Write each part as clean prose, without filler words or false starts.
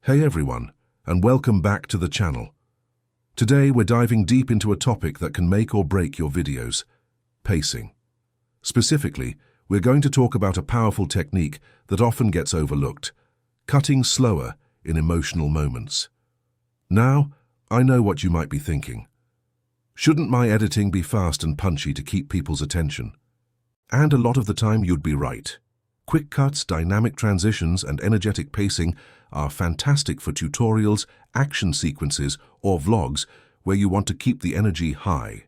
Hey everyone, and welcome back to the channel. Today we're diving deep into a topic that can make or break your videos: pacing. Specifically, we're going to talk about a powerful technique that often gets overlooked: cutting slower in emotional moments. Now, I know what you might be thinking. Shouldn't my editing be fast and punchy to keep people's attention? And a lot of the time you'd be right. Quick cuts, dynamic transitions, and energetic pacing are fantastic for tutorials, action sequences, or vlogs where you want to keep the energy high.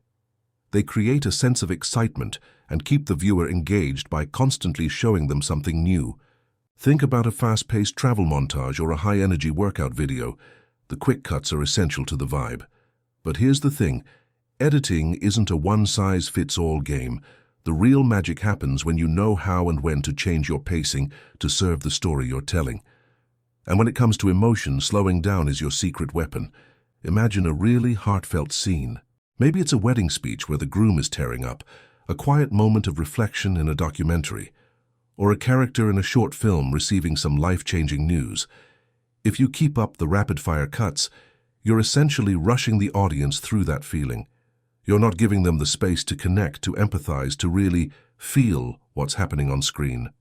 They create a sense of excitement and keep the viewer engaged by constantly showing them something new. Think about a fast-paced travel montage or a high-energy workout video. The quick cuts are essential to the vibe. But here's the thing: editing isn't a one-size-fits-all game. The real magic happens when you know how and when to change your pacing to serve the story you're telling. And when it comes to emotion, slowing down is your secret weapon. Imagine a really heartfelt scene. Maybe it's a wedding speech where the groom is tearing up, a quiet moment of reflection in a documentary, or a character in a short film receiving some life-changing news. If you keep up the rapid-fire cuts, you're essentially rushing the audience through that feeling. You're not giving them the space to connect, to empathize, to really feel what's happening on screen.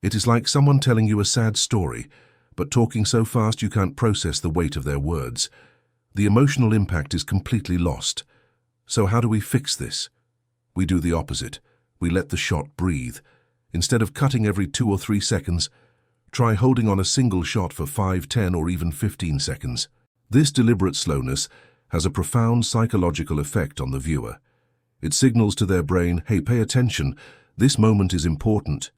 It is like someone telling you a sad story, but talking so fast you can't process the weight of their words. The emotional impact is completely lost. So how do we fix this? We do the opposite. We let the shot breathe. Instead of cutting every 2 or 3 seconds, try holding on a single shot for 5, 10, or even 15 seconds. This deliberate slowness has a profound psychological effect on the viewer. It signals to their brain, hey, pay attention, this moment is important.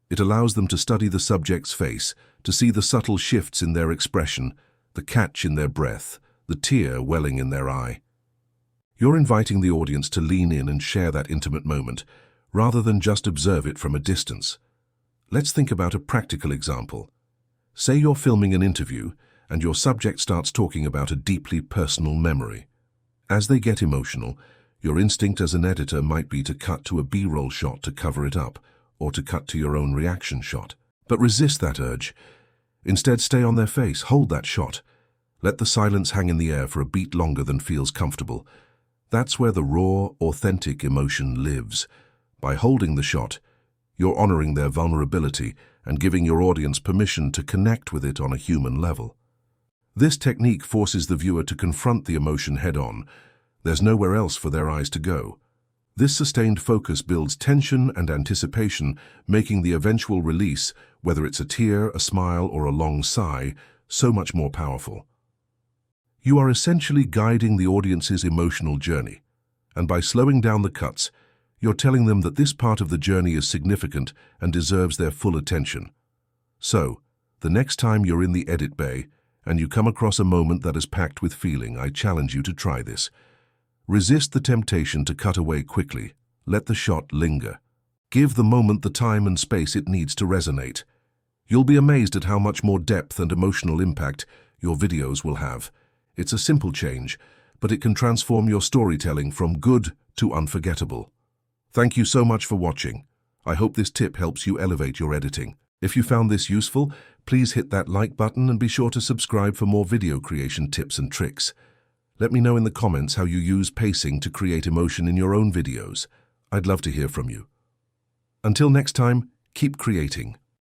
It allows them to study the subject's face, to see the subtle shifts in their expression, the catch in their breath, the tear welling in their eye. You're inviting the audience to lean in and share that intimate moment, rather than just observe it from a distance. Let's think about a practical example. Say you're filming an interview, and your subject starts talking about a deeply personal memory. As they get emotional, your instinct as an editor might be to cut to a B-roll shot to cover it up, or to cut to your own reaction shot. But resist that urge. Instead, stay on their face, hold that shot. Let the silence hang in the air for a beat longer than feels comfortable. That's where the raw, authentic emotion lives. By holding the shot, you're honoring their vulnerability and giving your audience permission to connect with it on a human level. This technique forces the viewer to confront the emotion head-on. There's nowhere else for their eyes to go. This sustained focus builds tension and anticipation, making the eventual release, whether it's a tear, a smile, or a long sigh, so much more powerful. You are essentially guiding the audience's emotional journey, and by slowing down the cuts, you're telling them that this part of the journey is significant and deserves their full attention. So, the next time you're in the edit bay, and you come across a moment that is packed with feeling, I challenge you to try this. Resist the temptation to cut away quickly. Let the shot linger. Give the moment the time and space it needs to resonate. You'll be amazed at how much more depth and emotional impact your videos will have. It's a simple change, but it can transform your storytelling from good to unforgettable. Thank you so much for watching. I hope this tip helps you elevate your editing. If you found this useful, please hit that like button and be sure to subscribe for more video creation tips and tricks. Let me know in the comments how you use pacing to create emotion in your own videos. I'd love to hear from you. Until next time, keep creating.